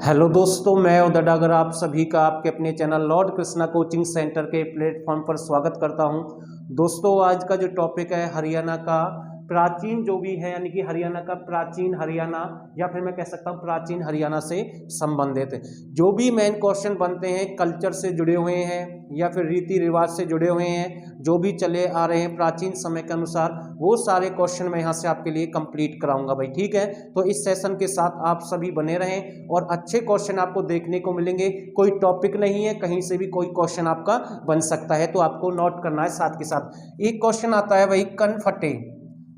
Hello दोस्तों, मैं उदय डागर आप सभी का आपके अपने channel Lord Krishna coaching centre के प्लेटफॉर्म पर स्वागत करता हूं। दोस्तों, आज का जो टॉपिक है हरियाणा का प्राचीन जो भी है, यानी कि हरियाणा का प्राचीन हरियाणा, या फिर मैं कह सकता हूं प्राचीन हरियाणा से संबंधित जो भी मेन क्वेश्चन बनते हैं, कल्चर से जुड़े हुए हैं या फिर रीति रिवाज से जुड़े हुए हैं, जो भी चले आ रहे हैं प्राचीन समय के अनुसार, वो सारे क्वेश्चन मैं यहाँ से आपके लिए कंप्लीट कराऊंगा भाई। ठीक है, तो इस सेशन के साथ आप सभी बने रहें और अच्छे क्वेश्चन आपको देखने को मिलेंगे। कोई टॉपिक नहीं है, कहीं से भी कोई क्वेश्चन आपका बन सकता है, तो आपको नोट करना है साथ के साथ। एक क्वेश्चन आता है भाई कन फटे,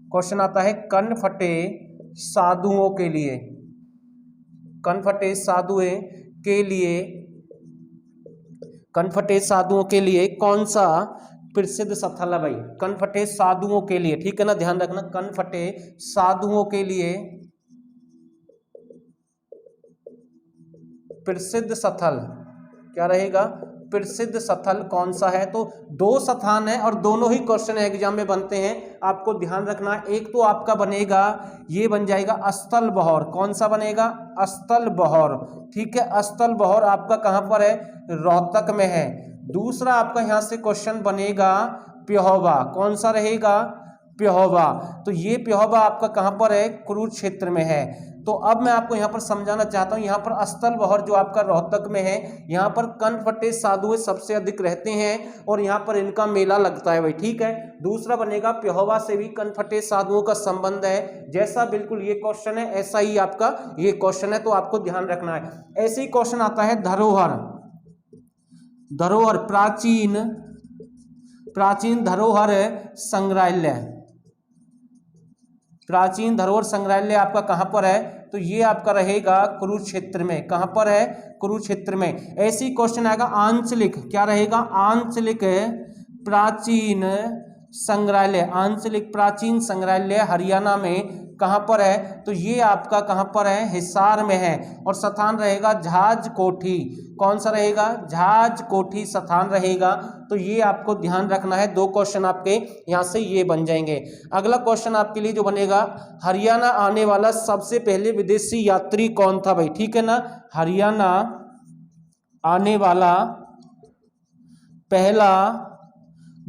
क्वेश्चन आता है कन फटे साधुओं के लिए, कन फटे साधुओं के लिए, कनफटे साधुओं के लिए कौन सा प्रसिद्ध स्थल है भाई? कनफटे साधुओं के लिए, ठीक है ना, ध्यान रखना, कनफटे साधुओं के लिए प्रसिद्ध स्थल क्या रहेगा? प्रसिद्ध स्थल कौन सा है? तो दो स्थान है और दोनों ही क्वेश्चन एग्जाम में बनते हैं, आपको ध्यान रखना। एक तो आपका बनेगा, ये बन जाएगा स्थल बहौर। कौन सा बनेगा? स्थल बहौर। ठीक है, स्थल बहौर आपका कहां पर है? रोहतक में है। दूसरा आपका यहां से क्वेश्चन बनेगा प्योहवा। कौन सा रहेगा? प्योहवा। तो ये प्योहवा आपका कहां पर है? कुरुक्षेत्र में है। तो अब मैं आपको यहाँ पर समझाना चाहता हूँ, यहाँ पर स्थल बहौर जो आपका रोहतक में है, यहाँ पर कनफटे साधु सबसे अधिक रहते हैं और यहाँ पर इनका मेला लगता है भाई। ठीक है, दूसरा बनेगा प्योहवा से भी कनफटे साधुओं का संबंध है। जैसा बिल्कुल ये क्वेश्चन है ऐसा ही आपका ये क्वेश्चन है, तो आपको ध्यान रखना है। ऐसे ही क्वेश्चन आता है धरोहर, धरोहर प्राचीन धरोहर संग्रहालय, प्राचीन धरोहर संग्रहालय आपका कहां पर है? तो ये आपका रहेगा कुरुक्षेत्र में। कहां पर है? कुरुक्षेत्र में। ऐसी क्वेश्चन आएगा आंचलिक, क्या रहेगा? आंचलिक प्राचीन संग्रहालय, आंचलिक प्राचीन संग्रहालय हरियाणा में कहां पर है? तो ये आपका कहां पर है? हिसार में है। और स्थान रहेगा झाज कोठी। कौन सा रहेगा? झाज कोठी स्थान रहेगा। तो ये आपको ध्यान रखना है। दो क्वेश्चन आपके यहां से ये बन जाएंगे। अगला क्वेश्चन आपके लिए जो बनेगा, हरियाणा आने वाला सबसे पहले विदेशी यात्री कौन था भाई? ठीक है ना, हरियाणा आने वाला पहला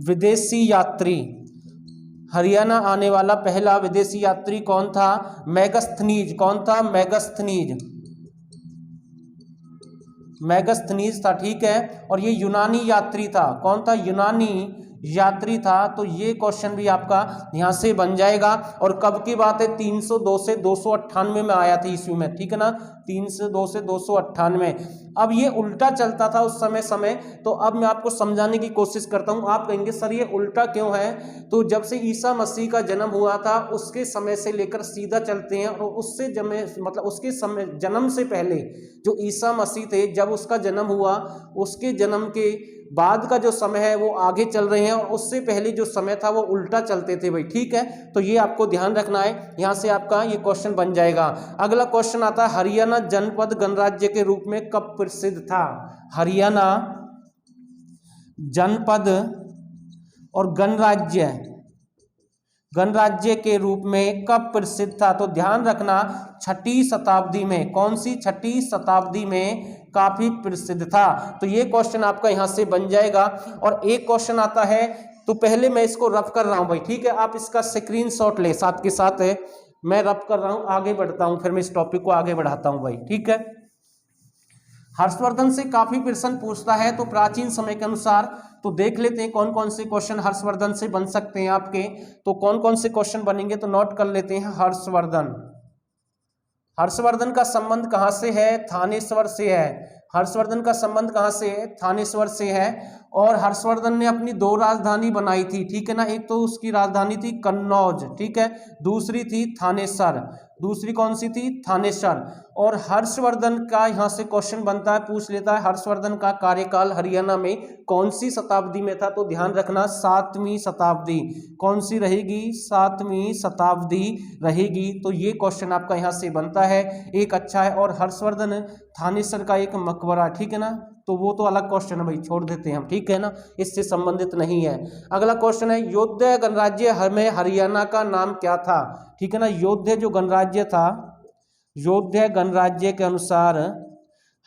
विदेशी यात्री, हरियाणा आने वाला पहला विदेशी यात्री कौन था? मैगस्थनीज। कौन था? मैगस्थनीज, मैगस्थनीज था। ठीक है, और ये यूनानी यात्री था। कौन था? यूनानी यात्री था। तो ये क्वेश्चन भी आपका यहां से बन जाएगा। और कब की बात है? 302 से 298 में आया था ईस्वी में। ठीक है ना, 302 से 298। अब ये उल्टा चलता था उस समय। तो अब मैं आपको समझाने की कोशिश करता हूं। आप कहेंगे सर ये उल्टा क्यों है? तो जब से ईसा मसीह का जन्म हुआ था उसके समय से लेकर सीधा चलते हैं, और उससे मतलब उसके समय जन्म से पहले जो ईसा मसीह थे, जब उसका जन्म हुआ, उसके जन्म के बाद का जो समय है वो आगे चल रहे हैं, और उससे पहले जो समय था वो उल्टा चलते थे भाई। ठीक है, तो ये आपको ध्यान रखना है। यहां से आपका ये क्वेश्चन बन जाएगा। अगला क्वेश्चन आता है हरियाणा जनपद गणराज्य के रूप में कब प्रसिद्ध था? हरियाणा जनपद और गणराज्य के रूप में कब प्रसिद्ध था? तो ध्यान रखना, 6वीं शताब्दी में। कौन सी? 6वीं शताब्दी में काफी प्रसिद्ध था। तो ये क्वेश्चन आपका यहां से बन जाएगा। और एक क्वेश्चन आता है, तो पहले मैं इसको रफ कर रहा हूं भाई। ठीक है, आप इसका स्क्रीनशॉट ले, साथ के साथ है मैं रफ कर रहा हूं, आगे बढ़ता हूं, फिर मैं इस टॉपिक को आगे बढ़ाता हूं भाई। ठीक है, हर्षवर्धन से काफी प्रश्न पूछता है, तो प्राचीन समय के अनुसार तो देख लेते हैं कौन कौन से क्वेश्चन हर्षवर्धन से बन सकते हैं आपके। तो कौन कौन से क्वेश्चन बनेंगे तो नोट कर लेते हैं। हर्षवर्धन का संबंध कहां से है? थानेश्वर से है। हर्षवर्धन का संबंध कहां से है? थानेश्वर से है। और हर्षवर्धन ने अपनी 2 राजधानी बनाई थी। ठीक है ना, एक तो उसकी राजधानी थी कन्नौज, ठीक है, दूसरी थी थानेसर। दूसरी कौन सी थी? थानेसर। और हर्षवर्धन का यहां से क्वेश्चन बनता है, पूछ लेता है हर्षवर्धन का कार्यकाल हरियाणा में कौन सी शताब्दी में था? तो ध्यान रखना 7वीं शताब्दी। कौन सी रहेगी? 7वीं शताब्दी रहेगी। तो ये क्वेश्चन आपका यहां से बनता है, एक अच्छा है। और हर्षवर्धन थानेसर का एक मकबरा, ठीक है ना, तो वो तो अलग क्वेश्चन है भाई, छोड़ देते हैं हम। ठीक है ना, इससे संबंधित नहीं है। अगला क्वेश्चन है योध्या गणराज्य में हरियाणा का नाम क्या था? ठीक है ना, योध्या जो गणराज्य था, योध्या गणराज्य के अनुसार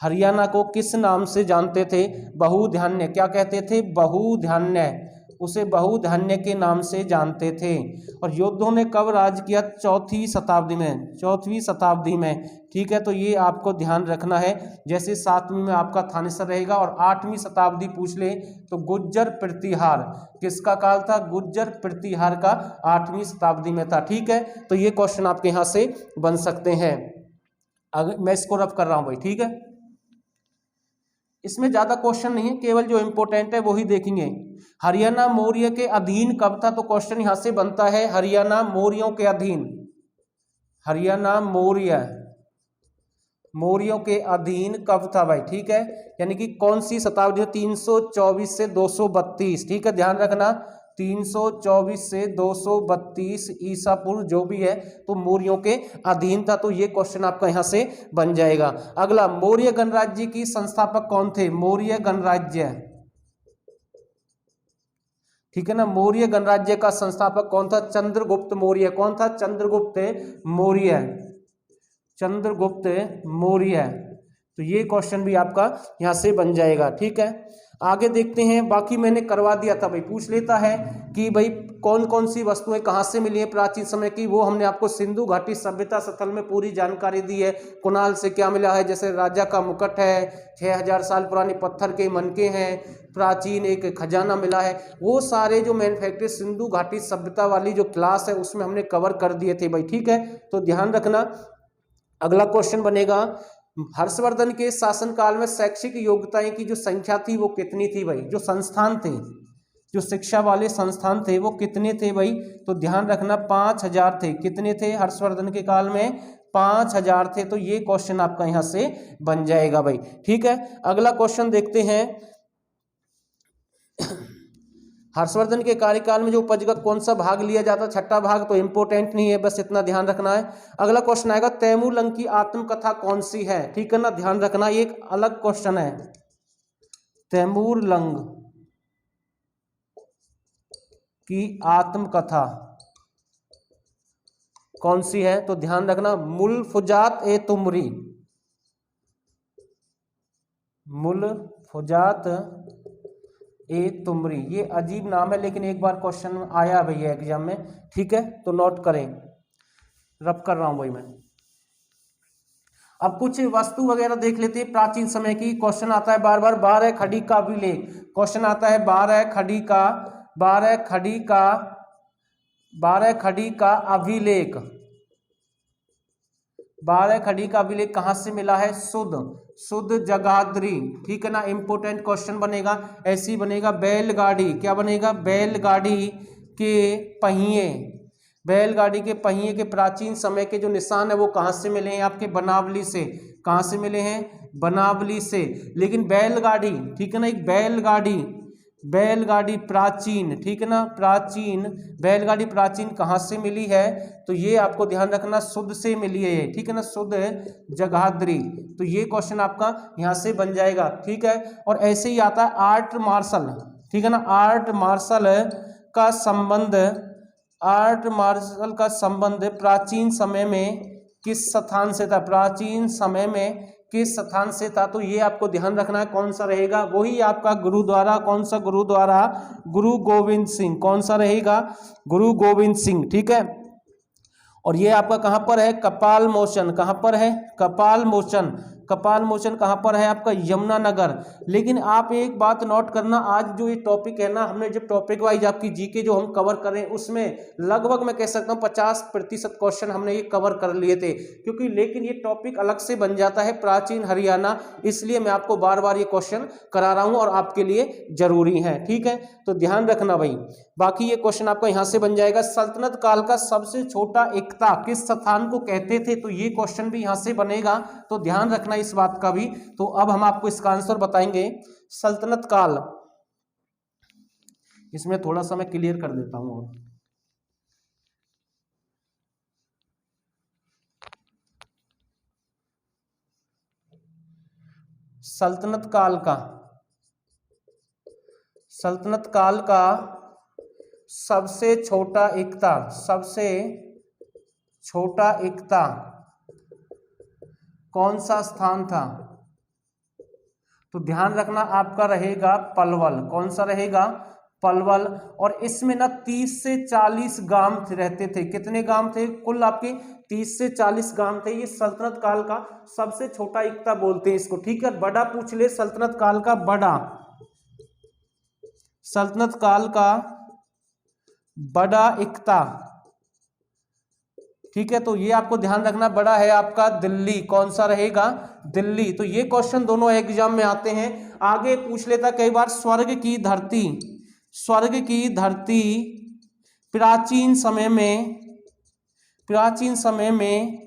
हरियाणा को किस नाम से जानते थे? बहुधान्य। क्या कहते थे? बहुधान्य। उसे बहुधान्य के नाम से जानते थे। और योद्धों ने कब राज किया? चौथी शताब्दी में, चौथी शताब्दी में। ठीक है, तो ये आपको ध्यान रखना है। जैसे 7वीं में आपका थानेसर रहेगा और 8वीं शताब्दी पूछ ले तो गुज्जर प्रतिहार किसका काल था? गुज्जर प्रतिहार का 8वीं शताब्दी में था। ठीक है, तो ये क्वेश्चन आपके यहाँ से बन सकते हैं। अगर मैं इसको रफ कर रहा हूँ भाई, ठीक है, इसमें ज्यादा क्वेश्चन नहीं है, केवल जो इंपॉर्टेंट है वही देखेंगे। हरियाणा मौर्य के अधीन कब था? तो क्वेश्चन यहां से बनता है हरियाणा मौर्यों के अधीन, हरियाणा मौर्यों के अधीन कब था भाई? ठीक है, यानी कि कौन सी शताब्दी? 324 से 232। ठीक है, ध्यान रखना, 324 से 232 ईसा पूर्व जो भी है, तो मौर्यों के अधीन था। तो ये क्वेश्चन आपका यहां से बन जाएगा। अगला, मौर्य गणराज्य की संस्थापक कौन थे? मौर्य गणराज्य, ठीक है ना, मौर्य गणराज्य का संस्थापक कौन था? चंद्रगुप्त मौर्य। कौन था? चंद्रगुप्त मौर्य, चंद्रगुप्त मौर्य। तो ये क्वेश्चन भी आपका यहां से बन जाएगा। ठीक है, आगे देखते हैं। बाकी मैंने करवा दिया था भाई, पूछ लेता है कि भाई कौन कौन सी वस्तुएं कहां से मिली है प्राचीन समय की, वो हमने आपको सिंधु घाटी सभ्यता स्थल में पूरी जानकारी दी है। कुणाल से क्या मिला है? जैसे राजा का मुकुट है, 6000 साल पुराने पत्थर के मनके हैं, प्राचीन एक खजाना मिला है। वो सारे जो मैन्युफैक्चर सिंधु घाटी सभ्यता वाली जो क्लास है उसमें हमने कवर कर दिए थे भाई। ठीक है, तो ध्यान रखना। अगला क्वेश्चन बनेगा, हर्षवर्धन के शासनकाल में शैक्षिक योग्यताएं की जो संख्या थी वो कितनी थी भाई? जो संस्थान थे, जो शिक्षा वाले संस्थान थे वो कितने थे भाई? तो ध्यान रखना 5000 थे। कितने थे हर्षवर्धन के काल में? 5000 थे। तो ये क्वेश्चन आपका यहां से बन जाएगा भाई। ठीक है, अगला क्वेश्चन देखते हैं। हर्षवर्धन के कार्यकाल में जो उपज का कौन सा भाग लिया जाता? छठा भाग। तो इंपोर्टेंट नहीं है, बस इतना ध्यान रखना है। अगला क्वेश्चन आएगा, तैमूरलंग की आत्मकथा कौन सी है? ठीक है ना, ध्यान रखना, ये एक अलग क्वेश्चन है। तैमूरलंग की आत्मकथा कौन सी है? तो ध्यान रखना, मुल्फुजात ए तुमरी, मुल्फुजात ए तुमरी। ये अजीब नाम है लेकिन एक बार क्वेश्चन आया भैया एग्जाम में। ठीक है, तो नोट करें, रब कर रहा हूं भाई मैं। अब कुछ वस्तु वगैरह देख लेते हैं प्राचीन समय की। क्वेश्चन आता है बार बार, 12 खड़ी का अभिलेख। क्वेश्चन आता है 12 खड़ी का अभिलेख। 12 खड़ी का अभिलेख कहां से मिला है? शुद्ध जगाधरी। ठीक है ना, इंपोर्टेंट क्वेश्चन बनेगा। ऐसी बनेगा बैलगाड़ी। क्या बनेगा? बैलगाड़ी के पहिए, बैलगाड़ी के पहिए के प्राचीन समय के जो निशान है वो कहां से मिले हैं? आपके बनावली से। कहां से मिले हैं? बनावली से। लेकिन बैलगाड़ी, ठीक है ना, एक बैलगाड़ी प्राचीन, ठीक है ना, प्राचीन बैलगाड़ी प्राचीन कहां से मिली है? तो ये आपको ध्यान रखना, शुद्ध से मिली है, ठीक है ना, शुद्ध जगाधरी। तो ये क्वेश्चन आपका यहां से बन जाएगा। ठीक है, और ऐसे ही आता है आर्ट मार्शल। ठीक है ना, आर्ट मार्शल का संबंध प्राचीन समय में किस स्थान से था? प्राचीन समय में किस स्थान से था? तो ये आपको ध्यान रखना है, कौन सा रहेगा? वही आपका गुरुद्वारा। कौन सा गुरुद्वारा? गुरु गोविंद सिंह। कौन सा रहेगा? गुरु गोविंद सिंह। ठीक है, और ये आपका कहां पर है? कपाल मोचन। कहां पर है? कपाल मोचन। कपाल मोचन कहां पर है? आपका यमुनानगर। लेकिन आप एक बात नोट करना, आज जो ये टॉपिक है ना, हमने जब टॉपिक वाइज आपकी जीके जो हम कवर करें उसमें लगभग मैं कह सकता हूं 50% क्वेश्चन हमने ये कवर कर लिए थे। क्योंकि लेकिन ये टॉपिक अलग से बन जाता है प्राचीन हरियाणा, इसलिए मैं आपको बार बार ये क्वेश्चन करा रहा हूं और आपके लिए जरूरी है। ठीक है, तो ध्यान रखना भाई। बाकी ये क्वेश्चन आपका यहां से बन जाएगा, सल्तनत काल का सबसे छोटा एकता किस स्थान को कहते थे? तो ये क्वेश्चन भी यहां से बनेगा, तो ध्यान रखना इस बात का भी। तो अब हम आपको इसका आंसर बताएंगे। सल्तनत काल, इसमें थोड़ा सा मैं क्लियर कर देता हूं। सल्तनत काल का सबसे छोटा एकता कौन सा स्थान था? तो ध्यान रखना आपका रहेगा पलवल। कौन सा रहेगा? पलवल। और इसमें ना 30 से 40 गांव रहते थे। कितने गांव थे? कुल आपके 30 से 40 गांव थे। ये सल्तनत काल का सबसे छोटा इक्ता बोलते हैं इसको, ठीक है। बड़ा पूछ ले, सल्तनत काल का बड़ा, सल्तनत काल का बड़ा इक्ता, ठीक है। तो ये आपको ध्यान रखना, बड़ा है आपका दिल्ली। कौन सा रहेगा? दिल्ली। तो ये क्वेश्चन दोनों एग्जाम में आते हैं। आगे पूछ लेता कई बार, स्वर्ग की धरती, स्वर्ग की धरती प्राचीन समय में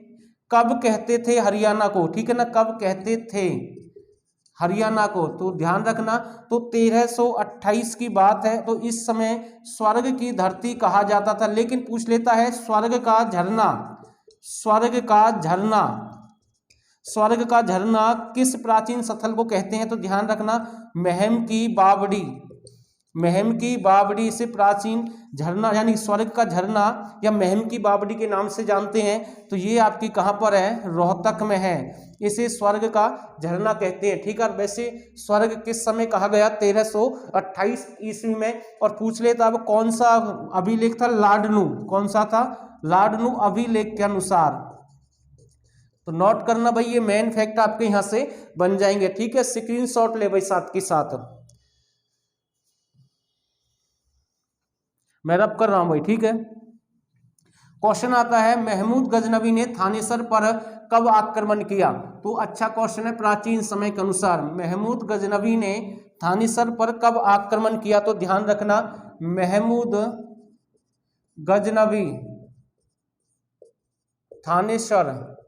कब कहते थे हरियाणा को, ठीक है ना, कब कहते थे हरियाणा को? तो ध्यान रखना, तो 1328 की बात है। तो इस समय स्वर्ग की धरती कहा जाता था। लेकिन पूछ लेता है स्वर्ग का झरना, स्वर्ग का झरना, स्वर्ग का झरना किस प्राचीन स्थल को कहते हैं? तो ध्यान रखना, महम की बावड़ी, महम की बावड़ी से प्राचीन झरना यानी स्वर्ग का झरना या महम की बावड़ी के नाम से जानते हैं। तो ये आपकी कहाँ पर है? रोहतक में है। इसे स्वर्ग का झरना कहते हैं, ठीक है। वैसे स्वर्ग किस समय कहा गया? 1328 ईस्वी में। और पूछ लेता अब कौन सा अभिलेख था? लाडनू। कौन सा था? लाडनू अभिलेख के अनुसार। तो नोट करना भाई, ये मेन फैक्ट आपके यहां से बन जाएंगे, ठीक है। स्क्रीनशॉट ले भाई साथ के साथ, मैं रब कर रहा हूं भाई, ठीक है। क्वेश्चन आता है महमूद गजनवी ने थानेसर पर कब आक्रमण किया? तो अच्छा क्वेश्चन है, प्राचीन समय के अनुसार महमूद गजनवी ने थानेसर पर कब आक्रमण किया? तो ध्यान रखना, महमूद गजनवी थानेसर,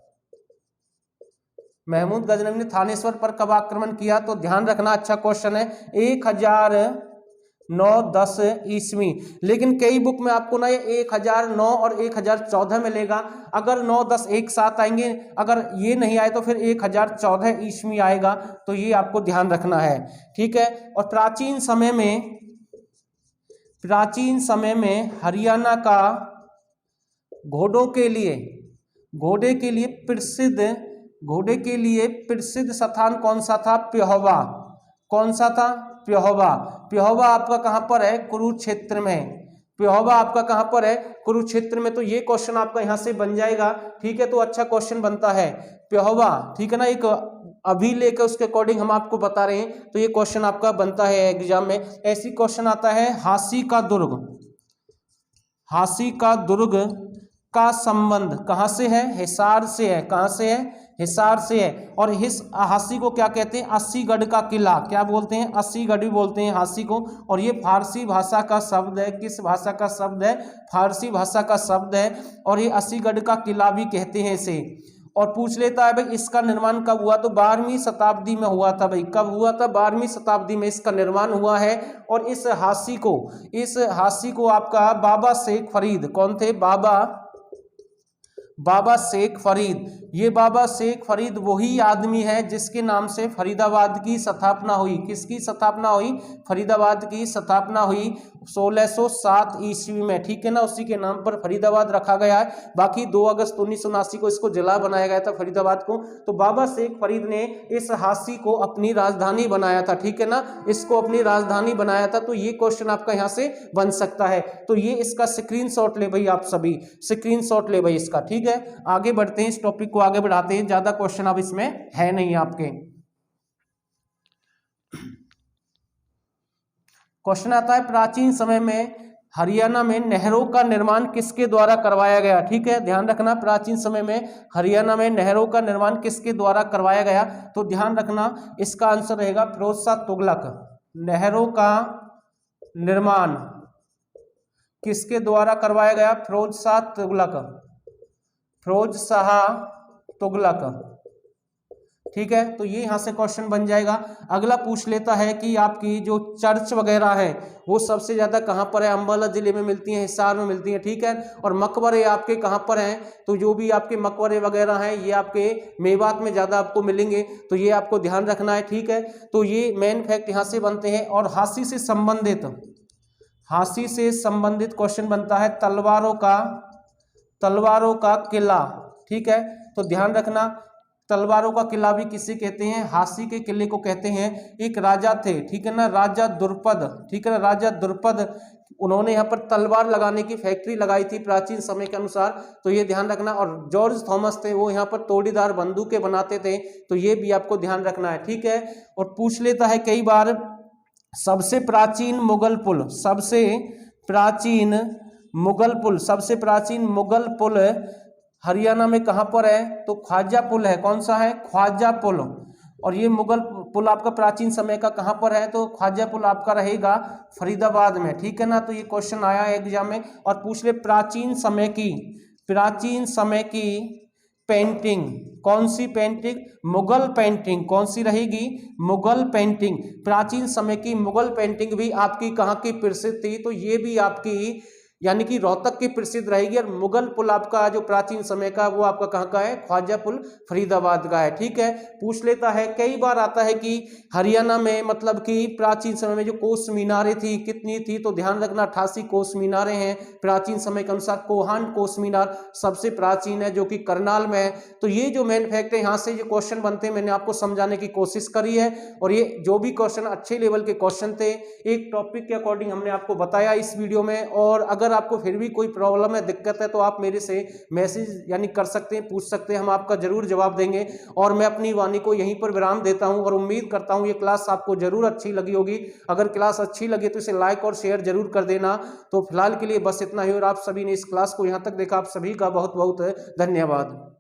महमूद गजनवी ने थानेसर पर कब आक्रमण किया? तो ध्यान रखना, अच्छा क्वेश्चन है, 1009-10 ईस्वी। लेकिन कई बुक में आपको ना ये 1009 और 1014 मिलेगा। अगर 9-10 एक साथ आएंगे, अगर ये नहीं आए तो फिर 1014 ईस्वी आएगा। तो ये आपको ध्यान रखना है, ठीक है। और प्राचीन समय में हरियाणा का घोड़ों के लिए प्रसिद्ध स्थान कौन सा था? प्यहोवा। कौन सा था? प्यहोवा। प्यहोवा आपका कहां पर है? कुरुक्षेत्र में। प्यहोवा आपका कहां पर है? कुरुक्षेत्र में। तो ये क्वेश्चन आपका यहां से बन जाएगा, ठीक है। तो अच्छा क्वेश्चन बनता है प्यहोवा, ठीक है ना, एक अभिलेख है, उसके अकॉर्डिंग हम आपको बता रहे हैं। तो ये क्वेश्चन आपका बनता है एग्जाम में। ऐसी क्वेश्चन आता है हांसी का दुर्ग, हांसी का दुर्ग का संबंध कहां से है? हिसार से है। कहां से है? हिसार से है। और इस हांसी को क्या कहते हैं? अस्सीगढ़ का किला। क्या बोलते हैं? अस्सीगढ़ भी बोलते हैं हांसी को। और ये फारसी भाषा का शब्द है। किस भाषा का शब्द है? फारसी भाषा का शब्द है। और ये अस्सीगढ़ का किला भी कहते हैं इसे। और पूछ लेता है भाई इसका निर्माण कब हुआ? तो 12वीं शताब्दी में हुआ था भाई। कब हुआ था? 12वीं शताब्दी में इसका निर्माण हुआ है। और इस हांसी को आपका बाबा शेख फरीद, कौन थे? बाबा शेख फरीद। ये बाबा शेख फरीद वही आदमी है जिसके नाम से फरीदाबाद की स्थापना हुई। किसकी स्थापना हुई? फरीदाबाद की स्थापना हुई 1607 ईस्वी में, ठीक है ना। उसी के नाम पर फरीदाबाद रखा गया है। बाकी 2 अगस्त 1979 को इसको जिला बनाया गया था फरीदाबाद को। तो बाबा शेख फरीद ने इस हांसी को अपनी राजधानी बनाया था, ठीक है ना, इसको अपनी राजधानी बनाया था। तो ये क्वेश्चन आपका यहाँ से बन सकता है। तो ये इसका स्क्रीनशॉट ले भाई, आप सभी स्क्रीनशॉट ले भाई इसका, ठीक है। आगे बढ़ते हैं, इस टॉपिक को आगे बढ़ाते हैं। ज्यादा क्वेश्चन अब इसमें है नहीं आपके। क्वेश्चन आता है प्राचीन समय में हरियाणा में नहरों का निर्माण किसके द्वारा करवाया गया? ठीक है, ध्यान रखना, प्राचीन समय में हरियाणा में नहरों का निर्माण किसके द्वारा करवाया गया? तो ध्यान रखना, इसका आंसर रहेगा फिरोज शाह तुगलक। नहरों का निर्माण किसके द्वारा करवाया गया? फिरोज शाह तुगलक, फिरोज शाह तुगलक, ठीक है। तो ये यहां से क्वेश्चन बन जाएगा। अगला पूछ लेता है कि आपकी जो चर्च वगैरह है वो सबसे ज्यादा कहां पर है? अंबाला जिले में मिलती हैं, हिसार में मिलती हैं, ठीक है। और मकबरे आपके कहां पर हैं? तो जो भी आपके मकबरे वगैरह हैं ये आपके मेवात में ज्यादा आपको मिलेंगे। तो ये आपको ध्यान रखना है, ठीक है। तो ये मेन फैक्ट यहां से बनते हैं। और हांसी से संबंधित क्वेश्चन बनता है तलवारों का किला, ठीक है। तो ध्यान रखना, तलवारों का किला भी किसे कहते हैं, हासी के किले को कहते हैं। एक राजा थे, ठीक है ना, राजा द्रुपद, ठीक है ना, राजा द्रुपद, उन्होंने यहाँ पर तलवार लगाने की फैक्ट्री लगाई थी प्राचीन समय के अनुसार, तो ये ध्यान रखना। और जॉर्ज थॉमस थे, वो यहाँ पर तोड़ीदार बंदूकें बनाते थे, तो ये भी आपको ध्यान रखना है, ठीक है। और पूछ लेता है कई बार, सबसे प्राचीन मुगल पुल, सबसे प्राचीन मुगल पुल, सबसे प्राचीन मुगल पुल हरियाणा में कहाँ पर है, तो ख्वाजा पुल है। कौन सा है, ख्वाजा पुल। और ये मुगल पुल आपका प्राचीन समय का कहाँ पर है, तो ख्वाजा पुल आपका रहेगा फरीदाबाद में, ठीक है ना। तो ये क्वेश्चन आया है एग्जाम में। और पूछ ले प्राचीन समय की, प्राचीन समय की पेंटिंग, कौन सी पेंटिंग, मुगल पेंटिंग, कौन सी रहेगी, मुगल पेंटिंग। प्राचीन समय की मुगल पेंटिंग भी आपकी कहाँ की प्रसिद्ध थी, तो ये भी आपकी यानी कि रोहतक की प्रसिद्ध रहेगी। और मुगल पुल आपका जो प्राचीन समय का, वो आपका कहाँ का है, ख्वाजा पुल फरीदाबाद का है, ठीक है। पूछ लेता है कई बार आता है कि हरियाणा में मतलब कि प्राचीन समय में जो कोस मीनारें थी कितनी थी, तो ध्यान रखना 88 कोस मीनारें हैं प्राचीन समय के अनुसार। कोहान कोस मीनार सबसे प्राचीन है जो कि करनाल में है। तो ये जो मेन फैक्ट है, यहाँ से जो क्वेश्चन बनते हैं मैंने आपको समझाने की कोशिश करी है। और ये जो भी क्वेश्चन अच्छे लेवल के क्वेश्चन थे, एक टॉपिक के अकॉर्डिंग हमने आपको बताया इस वीडियो में। और अगर आपको फिर भी कोई प्रॉब्लम है, दिक्कत है, तो आप मेरे से मैसेज यानी कर सकते हैं, पूछ सकते हैं, हम आपका जरूर जवाब देंगे। और मैं अपनी वाणी को यहीं पर विराम देता हूं और उम्मीद करता हूं ये क्लास आपको जरूर अच्छी लगी होगी। अगर क्लास अच्छी लगी तो इसे लाइक और शेयर जरूर कर देना। तो फिलहाल के लिए बस इतना ही। और आप सभी ने इस क्लास को यहां तक देखा, आप सभी का बहुत बहुत धन्यवाद।